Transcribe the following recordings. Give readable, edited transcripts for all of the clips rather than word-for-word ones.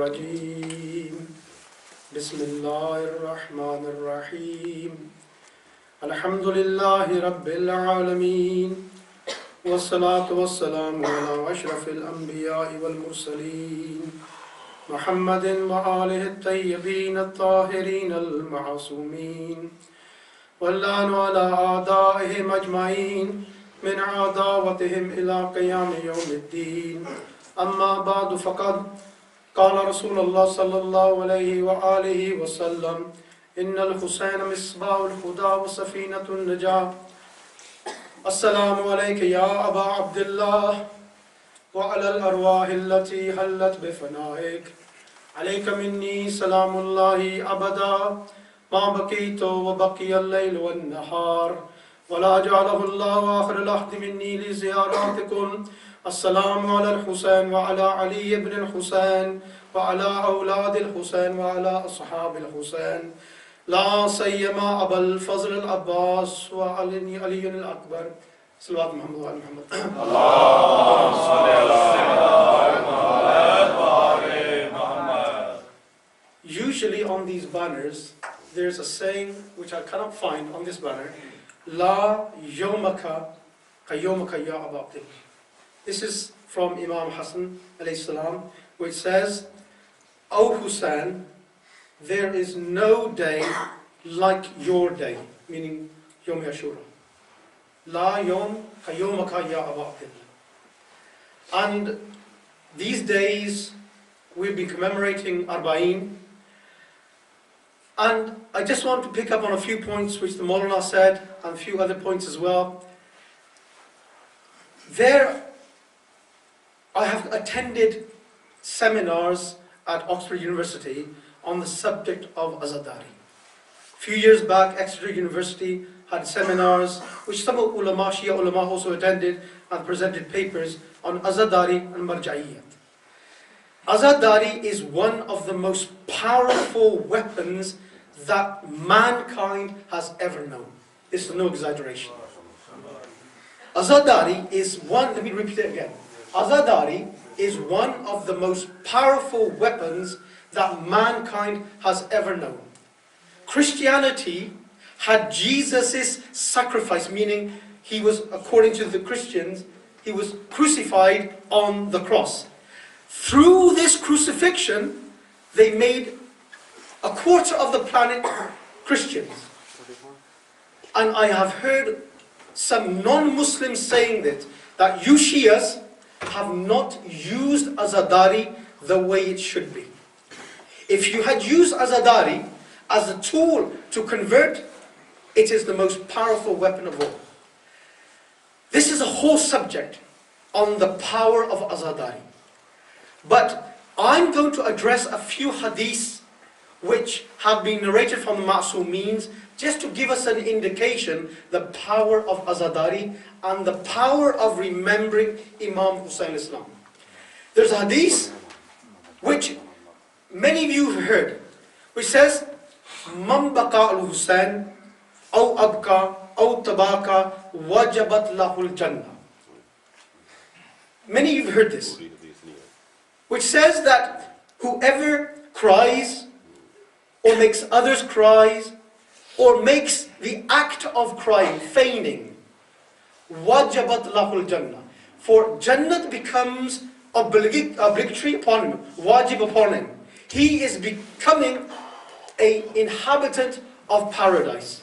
الرجيم بسم الله الرحمن الرحيم الحمد لله رب العالمين والصلاة والسلام على أشرف الأنبياء والمرسلين محمد وآله الطيبين الطاهرين المعصومين واللعن على أعدائهم أجمعين من عداوتهم إلى قيام يوم الدين أما بعد فقد قال رسول الله صلى الله عليه وآله وسلم إن الحسين مصباح الهدى وسفينة النجاة السلام عليك يا أبا عبد الله وعلى الأرواح التي حلت بفنائك عليك مني سلام الله أبدا ما بقيت وبقي الليل والنهار ولا جعله الله آخر العهد مني لزياراتكم السلام على الحسين وعلى علي بن الحسين وعلى أولاد الحسين وعلى أصحاب الحسين لا سيما أبا الفضل العباس وعلي الأكبر صلوات محمد وعلى محمد اللهم صل على محمد. Usually on these banners there's a saying which I cannot find on this banner, La yawmaka kayawmaka ya Aba Abdillah. This is from Imam Hassan alayhi salam, which says, O Hussain, there is no day like your day, meaning Yom Ashura. La yawm kayawmaka ya Aba Abdillah. And these days we'll be commemorating Arba'een. And I just want to pick up on a few points which the Maulana said and a few other points as well. I have attended seminars at Oxford University on the subject of Azadari. A few years back, Exeter University had seminars which some ulama, Shia ulama also attended and presented papers on Azadari and Marja'iyyat. Azadari is one of the most powerful weapons that mankind has ever known. This is no exaggeration. Azadari is one, let me repeat it again. Azadari is one of the most powerful weapons that mankind has ever known. Christianity had Jesus' sacrifice, meaning he was, according to the Christians, he was crucified on the cross. Through this crucifixion, they made a quarter of the planet Christians. And I have heard some non-Muslims saying that you Shias have not used Azadari the way it should be. If you had used Azadari as a tool to convert, it is the most powerful weapon of all. This is a whole subject on the power of Azadari. But I'm going to address a few hadiths which have been narrated from the Ma'sumeens, just to give us an indication the power of Azadari and the power of remembering Imam Hussain Islam. There's a hadith which many of you have heard, which says, Man baqa al-Hussain, aw abka, aw tabaka, wajabat lahul jannah. Many of you have heard this, which says that whoever cries, or makes others cry, or makes the act of crying, feigning, wajabat lahul jannah. For Jannat becomes obligatory upon him, wajib upon him. He is becoming an inhabitant of paradise.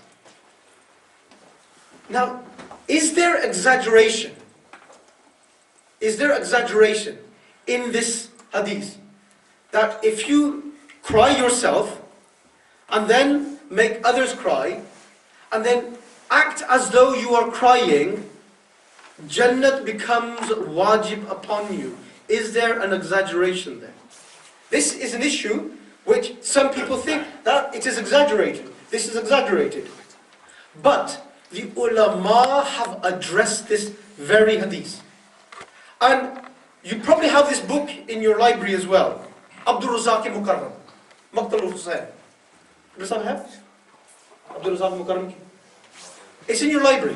Now, is there exaggeration? Is there exaggeration in this hadith? That if you cry yourself, and then make others cry, and then act as though you are crying, Jannat becomes wajib upon you. Is there an exaggeration there? This is an issue which some people think that it is exaggerated. This is exaggerated. But the ulama have addressed this very hadith. And you probably have this book in your library as well. Abdul Razak Mukarram, Maqtal Hussain. Does someone have? Abdul Razak Mukarram. It's in your library.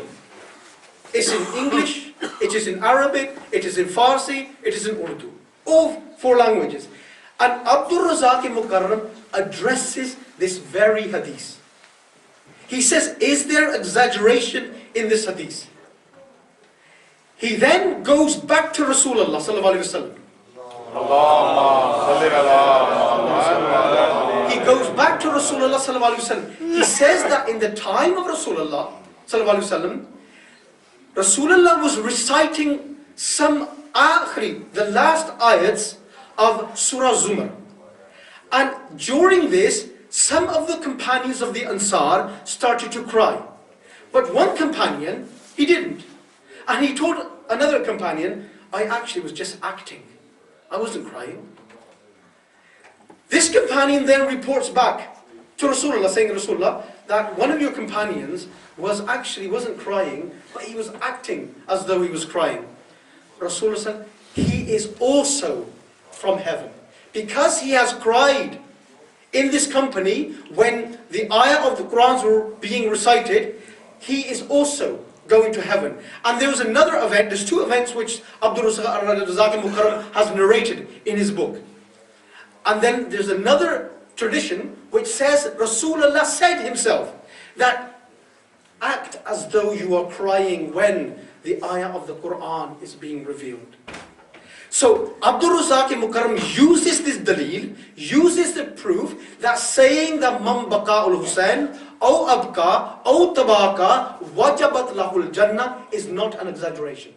It's in English, it is in Arabic, it is in Farsi, it is in Urdu. All 4 languages. And Abdul Razak Mukarram addresses this very hadith. He says, is there exaggeration in this hadith? He then goes back to Rasulullah sallallahu alaihi wasallam. He goes back to Rasulullah sallallahu alaihi wasallam. He says that in the time of Rasulullah sallallahu alaihi wasallam, Rasulullah was reciting some the last ayats of Surah Zumar. And during this, some of the companions of the Ansar started to cry. But one companion, he didn't. And he told another companion, I actually was just acting. I wasn't crying. This companion then reports back to Rasulullah, saying, Rasulullah, that one of your companions wasn't crying, but he was acting as though he was crying. Rasulullah said, he is also from heaven. Because he has cried in this company when the ayah of the Qur'an were being recited, he is also going to heaven. And there was another event, there's two events which Abdul Razak Mukarram has narrated in his book. And then there's another tradition which says Rasulullah said himself that act as though you are crying when the ayah of the Qur'an is being revealed. So Abdul Razak Mukarram uses this dalil, uses the proof that saying that man baqa al-Hussain aw abqa aw tabaka wajabat lahul jannah is not an exaggeration.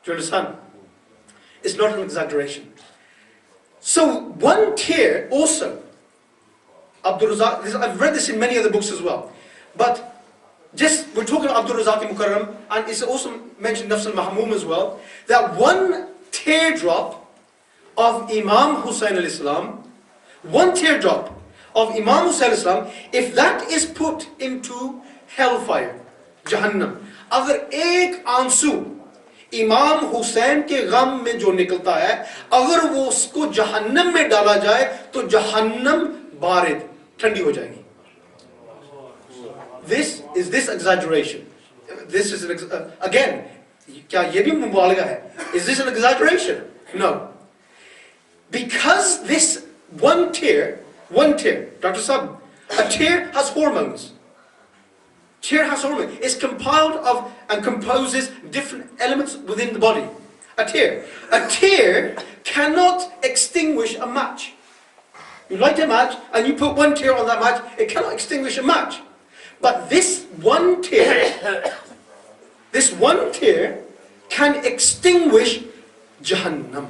Do you understand? It's not an exaggeration. So one tear also, Abdul Razak, I've read this in many other books as well, but just, we're talking about Abdul Razak Mukarram, and it's also mentioned Nafs al-Mahmum as well, that one teardrop of Imam Hussain al-Islam, one teardrop of Imam Hussain al-Islam, if that is put into hellfire, Jahannam, अगर एक आंसू इमाम हुसैन के गम में जो निकलता है, अगर वो उसको जहन्नम में डाला जाए तो जहन्नम बारिद ठंडी हो जाएगी. Is this exaggeration? This is again, क्या ये भी मुबालगा है? Is this an exaggeration? No. Because this one tear, Dr. Sab, a tear has hormones. Tear has hormones. It's compiled of and composes different elements within the body. A tear cannot extinguish a match. You light a match and you put one tear on that match, it cannot extinguish a match. But this one tear can extinguish Jahannam.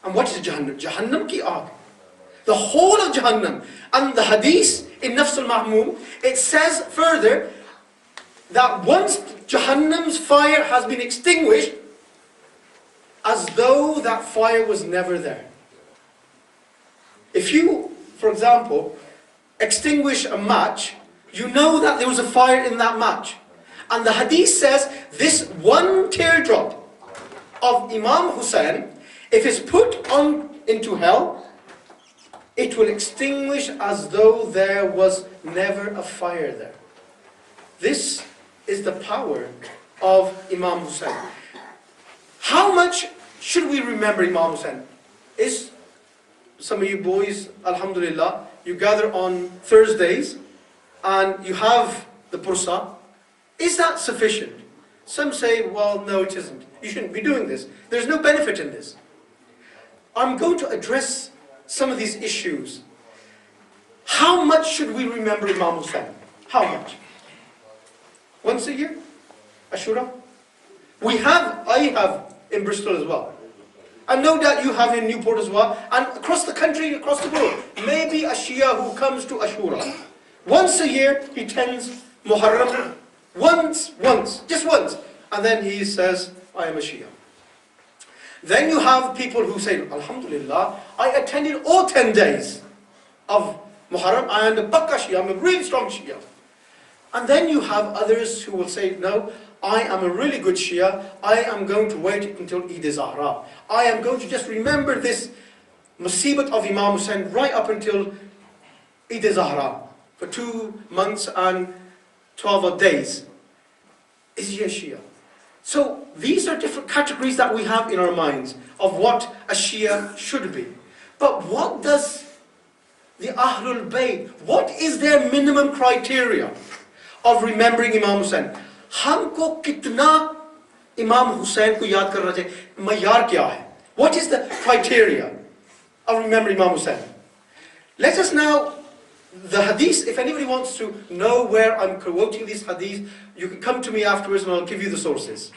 And what is Jahannam? Jahannam ki aag. The whole of Jahannam. And the hadith in Nafs al-Mahmum, it says further that once Jahannam's fire has been extinguished, as though that fire was never there. If you, for example, extinguish a match, you know that there was a fire in that match. And the hadith says this one teardrop of Imam Hussain, if it's put on into hell, it will extinguish as though there was never a fire there. This is the power of Imam Hussain. How much should we remember Imam Hussain? Is some of you boys, alhamdulillah, you gather on Thursdays and you have the pursa. Is that sufficient? Some say, well, no, it isn't. You shouldn't be doing this. There's no benefit in this. I'm going to address some of these issues. How much should we remember Imam Hussain? How much? Once a year? Ashura? I have in Bristol as well. And no doubt you have in Newport as well. And across the country, across the world. Maybe a Shia who comes to Ashura. Once a year, he tends Muharram. Once, just once. And then he says, I am a Shia. Then you have people who say, alhamdulillah, I attended all 10 days of Muharram. I am a Bakka Shia, I'm a really strong Shia. And then you have others who will say, no, I am a really good Shia. I am going to wait until Eid-e-Zahra. I am going to just remember this musibat of Imam Hussain right up until Eid-e-Zahra for 2 months and 12 odd days. Is he a Shia? So these are different categories that we have in our minds of what a Shia should be. But what does the Ahlul Bayt, what is their minimum criteria of remembering Imam Hussain? हमको कितना Imam Hussain को याद करना चाहिए? मयार क्या है? What is the criteria of remembering Imam Hussain? Let us now, the hadith, if anybody wants to know where I'm quoting these hadith, you can come to me afterwards and I'll give you the sources.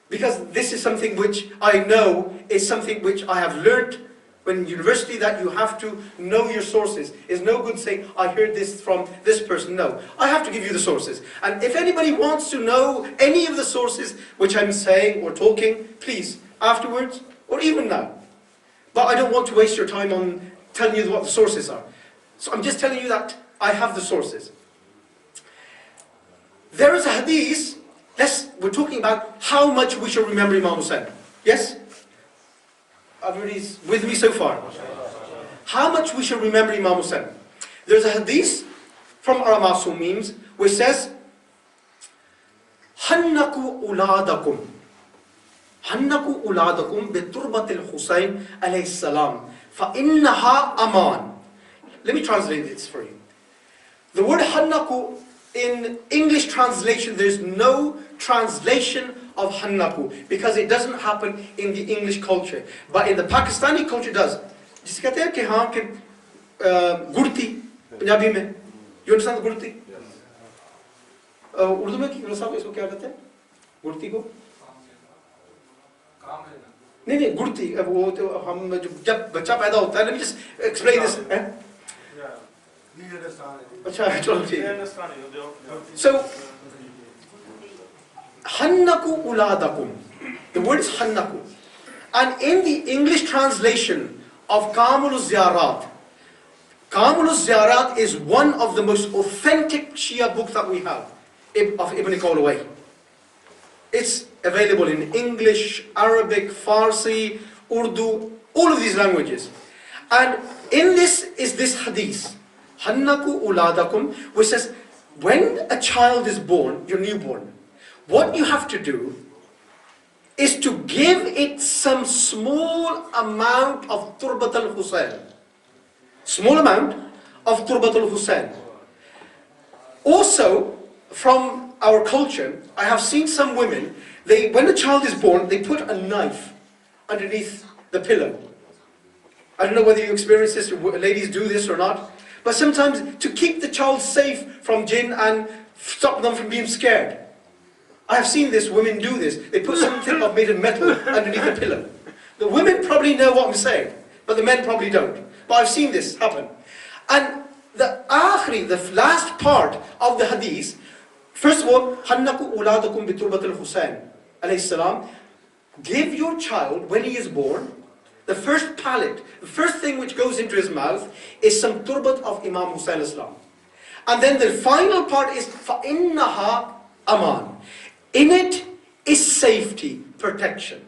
Because this is something which I know is something which I have learnt when university, that you have to know your sources. It's no good saying, I heard this from this person. No, I have to give you the sources. And if anybody wants to know any of the sources which I'm saying or talking, please, afterwards, or even now. But I don't want to waste your time on telling you what the sources are. So I'm just telling you that I have the sources. There is a hadith, we're talking about how much we should remember Imam Hussain. Yes? Everybody's with me so far? How much we should remember Imam Hussain? There's a hadith from our Masumeens which says, Hannaku uladakum. Hannaku uladakum biturbatil Hussain alayhi salam. Fa innaha aman. Let me translate this for you. The word hannaku, in English translation, there's no translation of hannaku because it doesn't happen in the English culture. But in the Pakistani culture it does. जिसे कहते हैं कि हाँ कि गुड़ती पंजाबी में, you understand the गुड़ती? Urdu में कि साहब इसको क्या कहते हैं? गुड़ती को? नहीं गुड़ती, वो तो हम जब बच्चा पैदा होता है, let me just explain this. अच्छा चलो ठीक. So Hannaku uladakum. The word is hannaku. And in the English translation of Kamul Ziyarat, Kamul Ziyarat is one of the most authentic Shia books that we have of Ibn Qawlaway. It's available in English, Arabic, Farsi, Urdu, all of these languages. And in this is this hadith, Hannaku uladakum, which says, when a child is born, your newborn, what you have to do is to give it some small amount of Turbat al-Hussain. Small amount of Turbat al-Hussain. Also, from our culture, I have seen some women, when a child is born, they put a knife underneath the pillow. I don't know whether you experience this, or ladies do this or not, but sometimes to keep the child safe from jinn and stop them from being scared. I have seen this, women do this. They put something made of metal underneath the pillow. The women probably know what I'm saying, but the men probably don't. But I've seen this happen. And the last part of the hadith, first of all, Hannaku uladakum biturbat al-Hussain alayhi salam. Give your child, when he is born, the first palate, the first thing which goes into his mouth is some turbat of Imam Hussain al-Islam. And then the final part is فَإِنَّهَا aman. In it is safety, protection.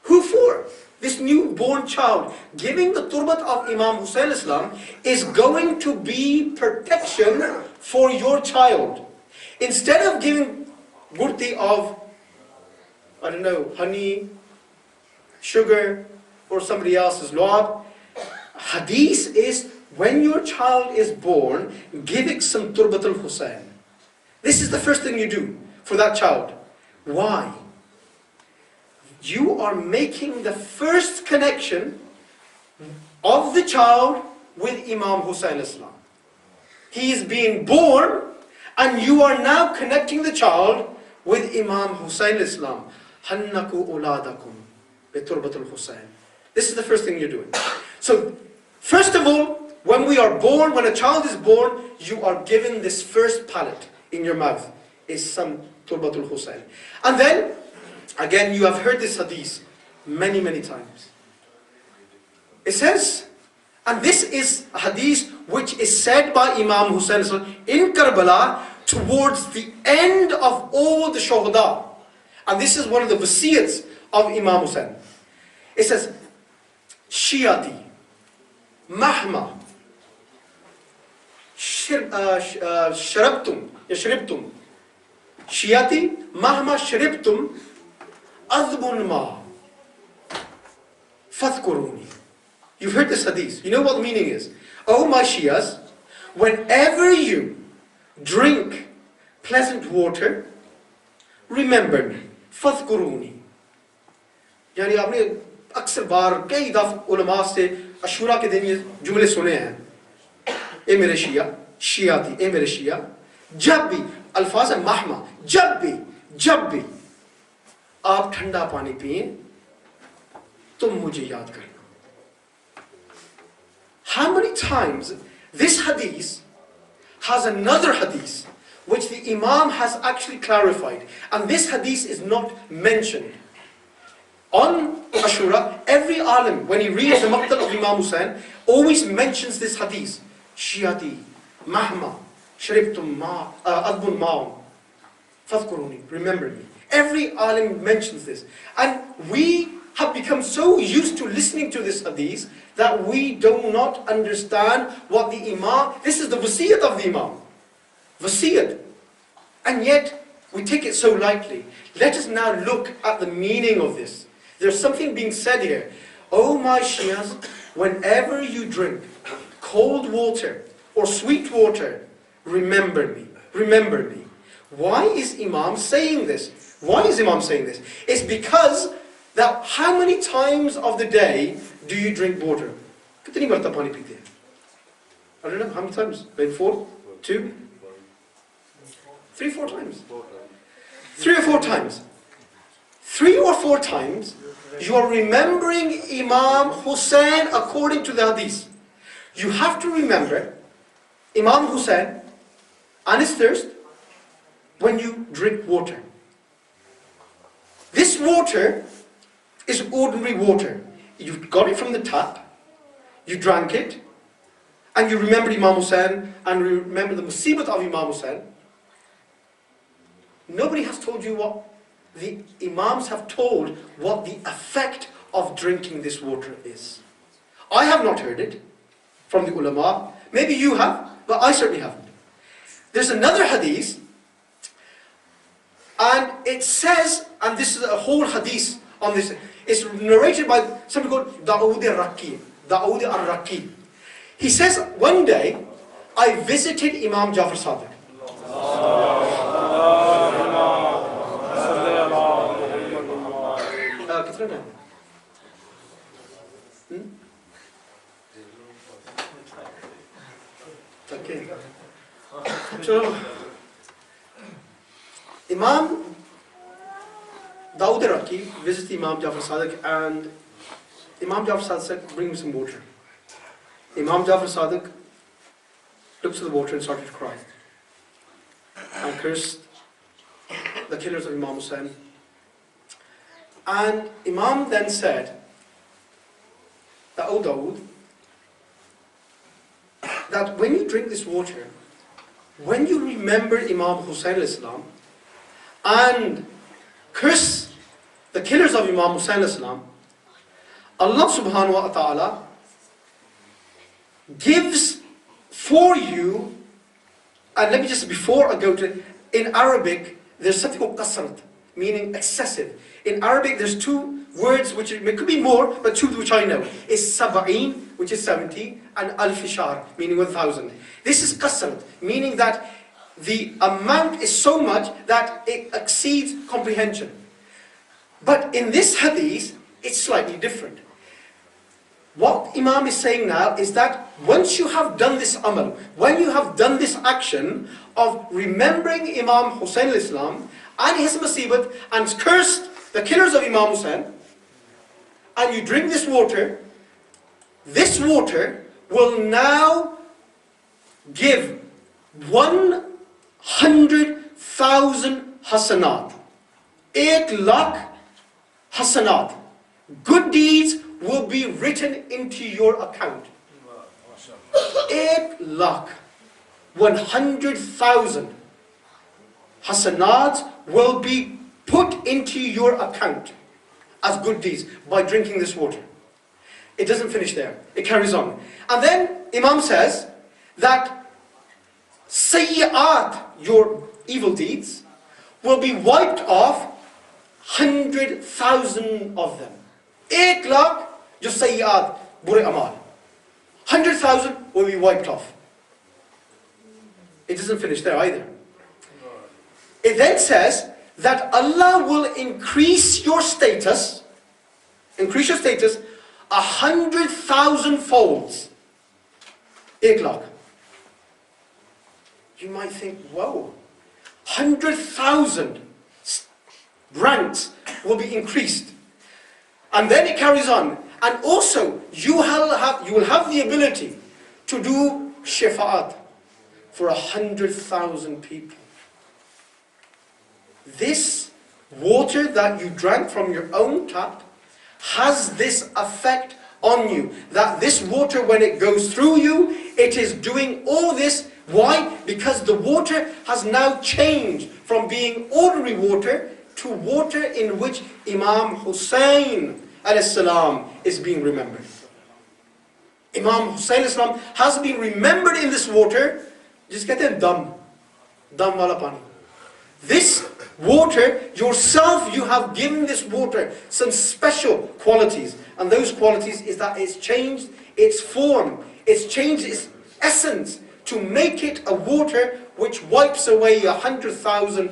Who for? This newborn child, giving the turbat of Imam Hussain al-Islam is going to be protection for your child. Instead of giving gurti of, I don't know, honey, sugar, or somebody else's lord, hadith is, when your child is born, give it some turbat al-Hussain. This is the first thing you do for that child. Why? You are making the first connection of the child with Imam Hussain Islam. He is being born and you are now connecting the child with Imam Hussain Islam. Hannaku uladakum biturbat al-Hussain. This is the first thing you're doing. So, first of all, when we are born, when a child is born, you are given this first palate in your mouth, is some Turbatul Hussain. And then, again, you have heard this hadith many, many times. It says, and this is a hadith which is said by Imam Hussain in Karbala towards the end of all the shuhada. And this is one of the wasiyats of Imam Hussain. It says, Shiyati, Mahma, Shribtum, Shiyati, Mahma Shribtum, Adbun Ma, Fathkuruni. You've heard this hadith. You know what the meaning is. Oh my Shias, whenever you drink pleasant water, remember me. Fadhkuruni. यानी आपने अक्सर बार कई दफ़ उलमा से अशूरा के दिन ये जुमले सुने हैं. ए मेरे शिया, शिया थी, ए मेरे शिया, जब भी अल्फाज महमा, जब भी आप ठंडा पानी पिए, तुम मुझे याद करना. How many times this hadith has another hadith which the Imam has actually clarified, and this hadith is not mentioned. On Ashura, every alim, when he reads the Maqtal of Imam Hussain, always mentions this hadith. Shiyati, Mahma, Sharibtum Ma, Adbun Ma'um, Fadhkuruni, remember me. Every alim mentions this. And we have become so used to listening to this hadith that we do not understand what the Imam, this is the wasiyat of the Imam. Wasiyat. And yet, we take it so lightly. Let us now look at the meaning of this. There's something being said here. Oh my Shias, whenever you drink cold water or sweet water, remember me. Remember me. Why is Imam saying this? Why is Imam saying this? It's because that how many times of the day do you drink water? कितनी बार पानी पीते हैं? I don't know, how many times? Maybe 4? 2? 3, 4 times? 3 or 4 times. 3 or 4 times, you are remembering Imam Hussain according to the hadith. You have to remember Imam Hussain and his thirst when you drink water. This water is ordinary water. You got it from the tap, you drank it, and you remember Imam Hussain and remember the musibat of Imam Hussain. Nobody has told you what the Imams have told what the effect of drinking this water is. I have not heard it from the ulama. Maybe you have, but I certainly haven't. There's another hadith, and it says, and this is a whole hadith on this, it's narrated by somebody called Dawood al-Raqi. Dawood al-Raqi. He says, one day, I visited Imam Jafar Sadiq. Okay. So, Imam Dawood al-Raqi visited Imam Jafar Sadiq, and Imam Jafar Sadiq said, bring me some water. Imam Jafar Sadiq looked at the water and started to cry and cursed the killers of Imam Hussain. And Imam then said that, O Dawood, that when you drink this water, when you remember Imam Hussain al-Islam and curse the killers of Imam Hussain al-Islam, Allah subhanahu wa ta'ala gives for you, and let me just, before I go to, in Arabic, there's something called qasrat, meaning excessive. In Arabic, there's 2 words, which it could be more, but 2 which I know. It's sab'een, which is 70, and al-fishar, meaning 1,000. This is qasrat, meaning that the amount is so much that it exceeds comprehension. But in this hadith, it's slightly different. What Imam is saying now is that once you have done this amal, when you have done this action of remembering Imam Hussain al-Islam and his musibat and cursed the killers of Imam Hussain, and you drink this water will now give 100,000 hasanat. 8 lakh hasanat. Good deeds will be written into your account. 8 lakh, 100,000 hasanat will be put into your account as good deeds by drinking this water. It doesn't finish there. It carries on. And then Imam says that sayyi'at, your evil deeds, will be wiped off, 100,000 of them. 8 lakh, just sayyi'at, bure amal. 100,000 will be wiped off. It doesn't finish there either. It then says that Allah will increase your status 100,000 folds. 1 lakh. You might think, whoa, 100,000 ranks will be increased. And then it carries on. And also, you will have the ability to do shafa'at for 100,000 people. This water that you drank from your own tap has this effect on you. That this water, when it goes through you, it is doing all this. Why? Because the water has now changed from being ordinary water to water in which Imam Hussain ﷺ is being remembered. Imam Hussain ﷺ has been remembered in this water. Just get them dam wala pani. This water, yourself, you have given this water some special qualities. And those qualities is that it's changed its form, it's changed its essence to make it a water which wipes away 100,000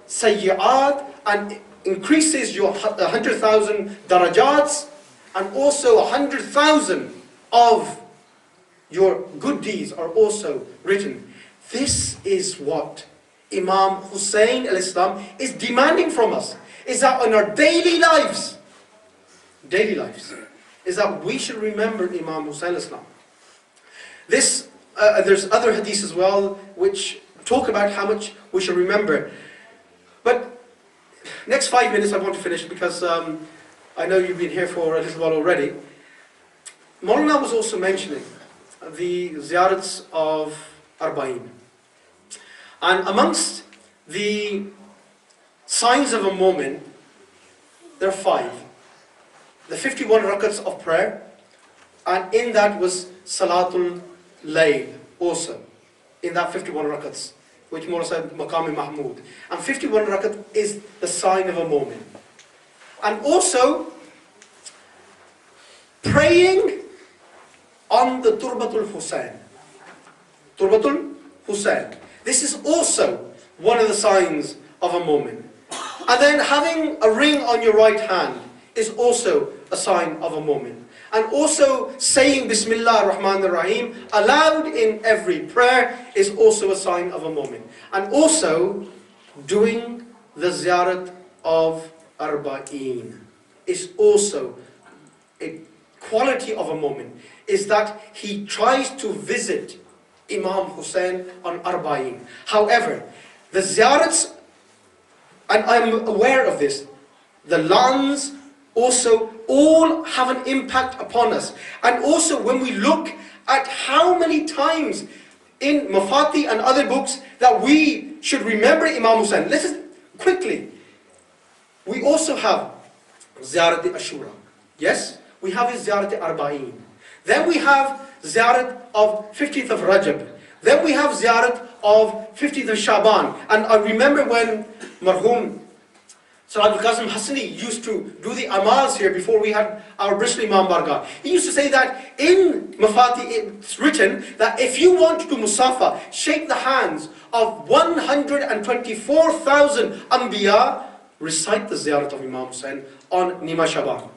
sayyi'at and increases your 100,000 darajats, and also 100,000 of your good deeds are also written. This is what Imam Hussain al-Islam is demanding from us, is that in our daily lives, is that we should remember Imam Hussain al-Islam. There's other hadiths as well which talk about how much we should remember. But next 5 minutes I want to finish because I know you've been here for a little while already. Maulana was also mentioning the ziyarats of Arba'in. And amongst the signs of a moment, there are 5. The 51 rakats of prayer, and in that was Salatul Layl also, in that 51 rakats, which Mullah said Maqam Mahmud. And 51 rakat is the sign of a moment. And also, praying on the Turbatul Hussain. Turbatul Hussain. This is also one of the signs of a moment. And then having a ring on your right hand is also a sign of a moment. And also saying Bismillah ar-Rahman ar-Rahim aloud in every prayer is also a sign of a moment. And also doing the ziyarat of Arba'in is also a quality of a moment. Is that he tries to visit Imam Hussain on Arba'in. However, the ziyarats, and I'm aware of this, the lands also all have an impact upon us. And also when we look at how many times in Mafati and other books that we should remember Imam Hussain. Listen quickly. We also have Ziyarat Ashura. Yes, we have Ziyarat Arba'in. Then we have Ziyarat of 15th of Rajab. Then we have Ziyarat of 15th of Shaban. And I remember when Marhum Abdul Qasim Hussaini used to do the amals here before we had our Bristol Imam Bargah. He used to say that in Mafati it's written that if you want to do Musafa, shake the hands of 124,000 Anbiya, recite the Ziyarat of Imam Hussain on Nima Shaban.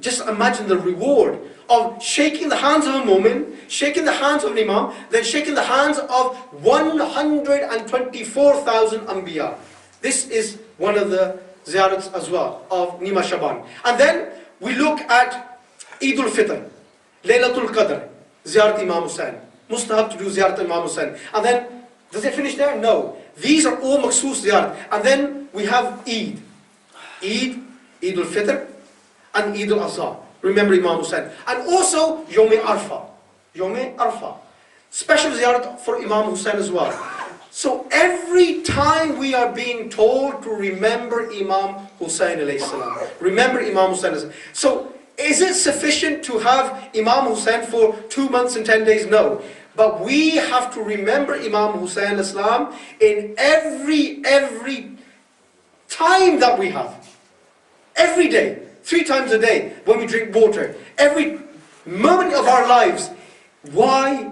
Just imagine the reward of shaking the hands of a mu'min, shaking the hands of an imam, then shaking the hands of 124,000 Anbiya. This is one of the ziyarats as well of Nima Shaban. And then we look at Eid al-Fitr, Laylatul Qadr, Ziyarat Imam Hussain. Mustahab to do Ziyarat Imam Hussain. And then, does it finish there? No. These are all Maksus Ziyarat. And then we have Eid. Eid al-Fitr, and Eid al-Adha. Remember Imam Hussain. And also Yom Arfa. Yom Arfa. Special ziyarat for Imam Hussain as well. So every time we are being told to remember Imam Hussain alayhi salam. Remember Imam Hussain alayhi salam. So is it sufficient to have Imam Hussain for 2 months and 10 days? No. But we have to remember Imam Hussain alayhi salam in every time that we have. Every day. 3 times a day when we drink water. Every moment of our lives. Why?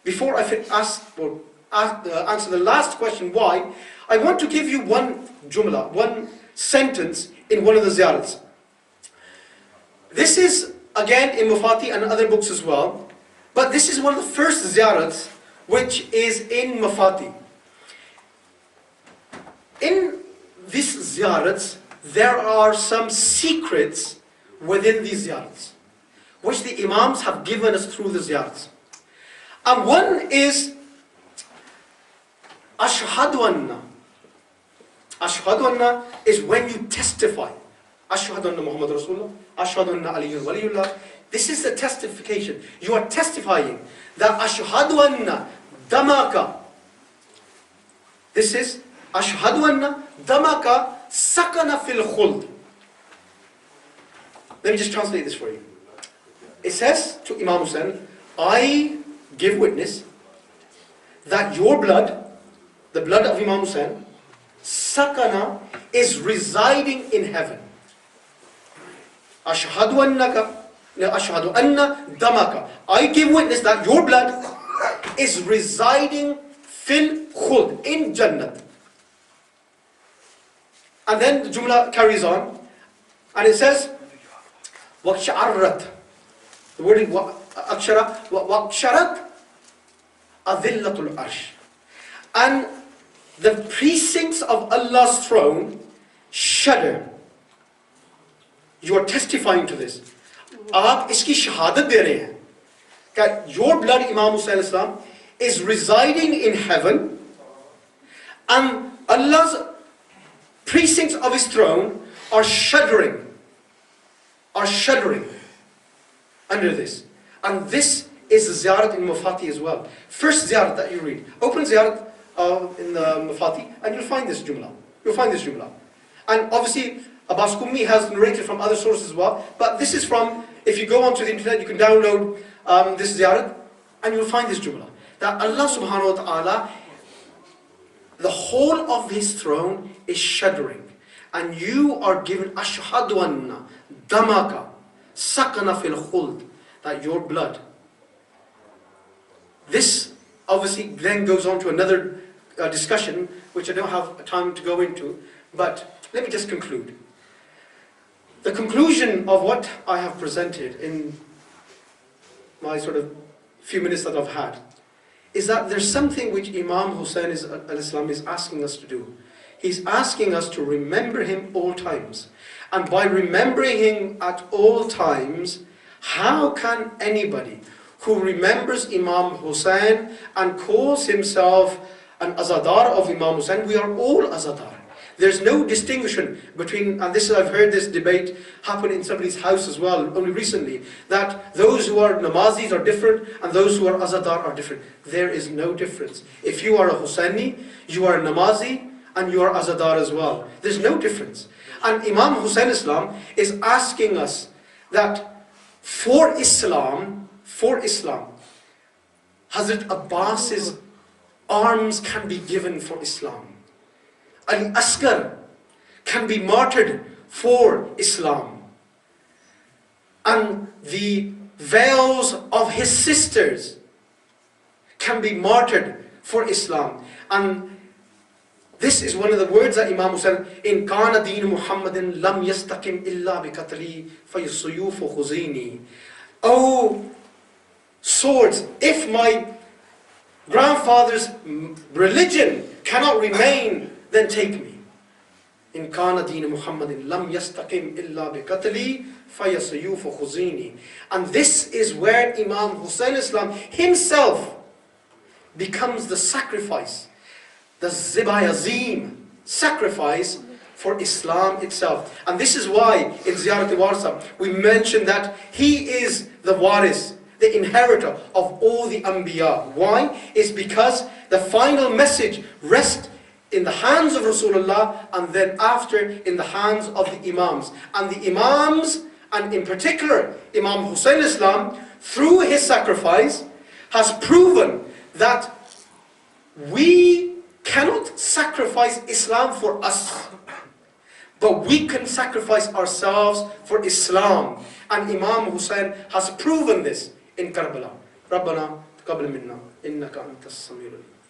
Before I answer the last question, why? I want to give you one jumla, one sentence in one of the ziyarats. This is again in Mufati and other books as well, but this is one of the first ziyarats which is in Mufati. In these ziyarats, there are some secrets within these ziyarats, which the Imams have given us through the ziyarats. And one is Ashhadu Anna. Ashhadu Anna is when you testify. Ashhadu Anna Muhammad Rasulullah, Ashhadu Anna Aliyyun Waliyullah. This is the testification. You are testifying that Ashhadu Anna Damaka. This is Ashhadu Anna Damaka Sakana fil Khuld. Let me just translate this for you. It says to Imam Hussain, I give witness that your blood, the blood of Imam Hussain, Sakana, is residing in heaven. Ashhadu anna damaka. I give witness that your blood is residing fil khuld, in Jannat. And then the jumla carries on, and it says, waqsha'arrat. The word akshara, waqsharat adhillatul arsh. And the precincts of Allah's throne shudder. You are testifying to this. आप इसकी शहादत दे रहे हैं that your blood, Imam Hussain Islam, is residing in heaven, and Allah's precincts of His throne are shuddering under this. And this is the ziyarat in Mufati as well. First ziyarat that you read. Open ziyarat in the Mufati and you'll find this jumla. And obviously Abbas Qummi has narrated from other sources as well. But this is from, if you go onto the internet, you can download this ziyarat and you'll find this jumla. That Allah subhanahu wa ta'ala, the whole of His throne is shuddering. And you are given ashhadu anna damaka sakana fil khuld, that your blood. This obviously then goes on to another discussion, which I don't have time to go into, but let me just conclude. The conclusion of what I have presented in my sort of few minutes that I've had is that there's something which Imam Hussain al-Islam is asking us to do. He's asking us to remember him all times. And by remembering him at all times, how can anybody who remembers Imam Hussain and calls himself an azadar of Imam Hussain, we are all azadar. There's no distinction between, and this I've heard this debate happen in somebody's house as well, only recently, that those who are namazis are different and those who are azadar are different. There is no difference. If you are a Hussaini, you are a namazi, and you are azadar as well. There's no difference. And Imam Hussain Islam is asking us that for Islam, Hazrat Abbas's arms can be given for Islam. Ali Asghar can be martyred for Islam. And the veils of his sisters can be martyred for Islam. And this is one of the words that Imam Hussain, in kana deen Muhammadin lam yastaqim illa bi qatli fayusuyufu Hussaini. Oh swords, if my grandfather's religion cannot remain, then take me. In kana deen Muhammadin lam yastaqim illa bi qatli fayusuyufu Hussaini. And this is where Imam Hussain Islam himself becomes the sacrifice, the Zibay Azim, sacrifice for Islam itself. And this is why in Ziyarat al-Warsa we mention that he is the waris, the inheritor of all the Anbiya. Why? It's because the final message rests in the hands of Rasulullah, and then after in the hands of the Imams. And the Imams, and in particular Imam Hussain Islam, through his sacrifice has proven that we cannot sacrifice Islam for us, But we can sacrifice ourselves for Islam. And Imam Hussain has proven this in Karbala. رَبَّنَا تَقَبَّلْ مِنَّا إِنَّكَ أَنْتَ السَّمِيعُ الْعَلِيمُ.